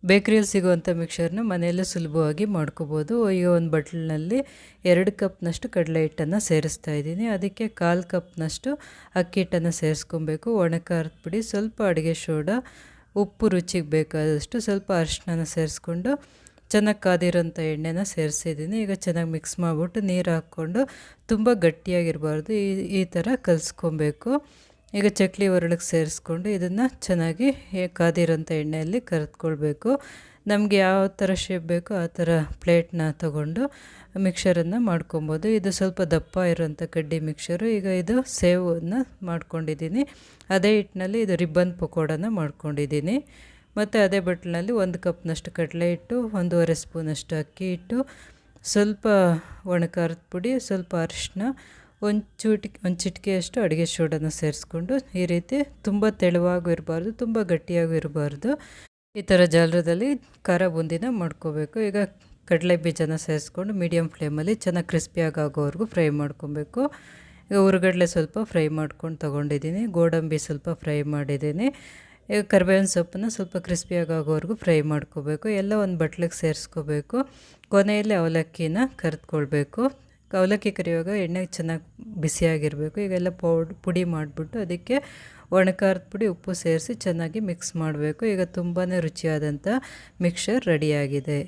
ಬೇಕ್ರಿಯಲ್ಲಿ ಸಿಗುವಂಥ ಮಿಕ್ಸರ್ನ ಮನೆಯಲ್ಲೇ ಸುಲಭವಾಗಿ ಮಾಡ್ಕೋಬೋದು. ಈಗ ಒಂದು ಬಟ್ಲಿನಲ್ಲಿ 2 ಕಪ್ನಷ್ಟು ಕಡಲೆ ಹಿಟ್ಟನ್ನು ಸೇರಿಸ್ತಾ ಇದ್ದೀನಿ. ಅದಕ್ಕೆ 1/4 ಕಪ್ನಷ್ಟು ಅಕ್ಕಿ ಹಿಟ್ಟನ್ನು ಸೇರಿಸ್ಕೊಬೇಕು. ಒಣ ಖಾರದ ಪುಡಿ, ಸ್ವಲ್ಪ ಅಡುಗೆ ಸೋಡಾ, ಉಪ್ಪು ರುಚಿಗೆ ಬೇಕಾದಷ್ಟು, ಸ್ವಲ್ಪ ಅರಿಶಿನ ಸೇರಿಸ್ಕೊಂಡು ಚೆನ್ನಾಗಿ ಕಾದಿರೋಂಥ ಎಣ್ಣೆನ ಸೇರಿಸಿದ್ದೀನಿ. ಈಗ ಚೆನ್ನಾಗಿ ಮಿಕ್ಸ್ ಮಾಡಿಬಿಟ್ಟು ನೀರು ಹಾಕ್ಕೊಂಡು ತುಂಬ ಗಟ್ಟಿಯಾಗಿರಬಾರ್ದು, ಈ ಥರ ಕಲಿಸ್ಕೊಬೇಕು. ಈಗ ಚಕ್ಲಿ ಒರಳಿಗೆ ಸೇರಿಸ್ಕೊಂಡು ಇದನ್ನು ಚೆನ್ನಾಗಿ ಕಾದಿರೋಂಥ ಎಣ್ಣೆಯಲ್ಲಿ ಕರೆದುಕೊಳ್ಬೇಕು. ನಮಗೆ ಯಾವ ಥರ ಶೇಪ್ ಬೇಕೋ ಆ ಥರ ಪ್ಲೇಟ್ನ ತಗೊಂಡು ಮಿಕ್ಸರನ್ನು ಮಾಡ್ಕೊಬೋದು. ಇದು ಸ್ವಲ್ಪ ದಪ್ಪ ಇರೋಂಥ ಕಡ್ಡಿ ಮಿಕ್ಸರು. ಈಗ ಇದು ಸೇವನ್ನು ಮಾಡ್ಕೊಂಡಿದ್ದೀನಿ. ಅದೇ ಹಿಟ್ಟಿನಲ್ಲಿ ಇದು ರಿಬ್ಬನ್ ಪಕೋಡನ ಮಾಡ್ಕೊಂಡಿದ್ದೀನಿ. ಮತ್ತು ಅದೇ ಬಟ್ಲಿನಲ್ಲಿ 1 ಕಪ್ನಷ್ಟು ಕಡಲೆ ಹಿಟ್ಟು, 1.5 ಸ್ಪೂನಷ್ಟು ಅಕ್ಕಿ ಹಿಟ್ಟು, ಸ್ವಲ್ಪ ಒಣ ಖಾರದ ಪುಡಿ, ಸ್ವಲ್ಪ ಅರಿಶಿನ, ಒಂದು ಚಿಟಿಕೆಯಷ್ಟು ಅಡುಗೆ ಸೋಡಾನ ಸೇರಿಸ್ಕೊಂಡು ಈ ರೀತಿ ತುಂಬ ತೆಳುವಾಗೂ ಇರಬಾರ್ದು, ತುಂಬ ಗಟ್ಟಿಯಾಗೂ ಇರಬಾರ್ದು, ಈ ಥರ ಜಾಲರದಲ್ಲಿ ಖಾರ ಬೂಂದಿನ ಮಾಡ್ಕೋಬೇಕು. ಈಗ ಕಡಲೆ ಬೀಜನ ಸೇರಿಸ್ಕೊಂಡು ಮೀಡಿಯಮ್ ಫ್ಲೇಮಲ್ಲಿ ಚೆನ್ನಾಗಿ ಕ್ರಿಸ್ಪಿಯಾಗಿ ಆಗೋವರೆಗೂ ಫ್ರೈ ಮಾಡ್ಕೊಬೇಕು. ಈಗ ಹುರ್ಗಡ್ಲೆ ಸ್ವಲ್ಪ ಫ್ರೈ ಮಾಡ್ಕೊಂಡು ತೊಗೊಂಡಿದ್ದೀನಿ. ಗೋಡಂಬಿ ಸ್ವಲ್ಪ ಫ್ರೈ ಮಾಡಿದ್ದೀನಿ. ಈಗ ಕರಿಬೇವಿನ ಸೊಪ್ಪನ್ನು ಸ್ವಲ್ಪ ಕ್ರಿಸ್ಪಿಯಾಗಿ ಆಗೋವರೆಗೂ ಫ್ರೈ ಮಾಡ್ಕೋಬೇಕು. ಎಲ್ಲ ಒಂದು ಬಟ್ಲಿಗೆ ಸೇರಿಸ್ಕೋಬೇಕು. ಕೊನೆಯಲ್ಲಿ ಅವಲಕ್ಕಿನ ಕರೆದುಕೊಳ್ಬೇಕು. ಅವಲಕ್ಕಿ ಕರಿಯುವಾಗ ಎಣ್ಣೆ ಚೆನ್ನಾಗಿ ಬಿಸಿಯಾಗಿರಬೇಕು. ಈಗೆಲ್ಲ ಪುಡಿ ಮಾಡಿಬಿಟ್ಟು ಅದಕ್ಕೆ ಒಣ ಖಾರದ ಪುಡಿ, ಉಪ್ಪು ಸೇರಿಸಿ ಚೆನ್ನಾಗಿ ಮಿಕ್ಸ್ ಮಾಡಬೇಕು. ಈಗ ತುಂಬಾ ರುಚಿಯಾದಂಥ ಮಿಕ್ಸರ್ ರೆಡಿಯಾಗಿದೆ.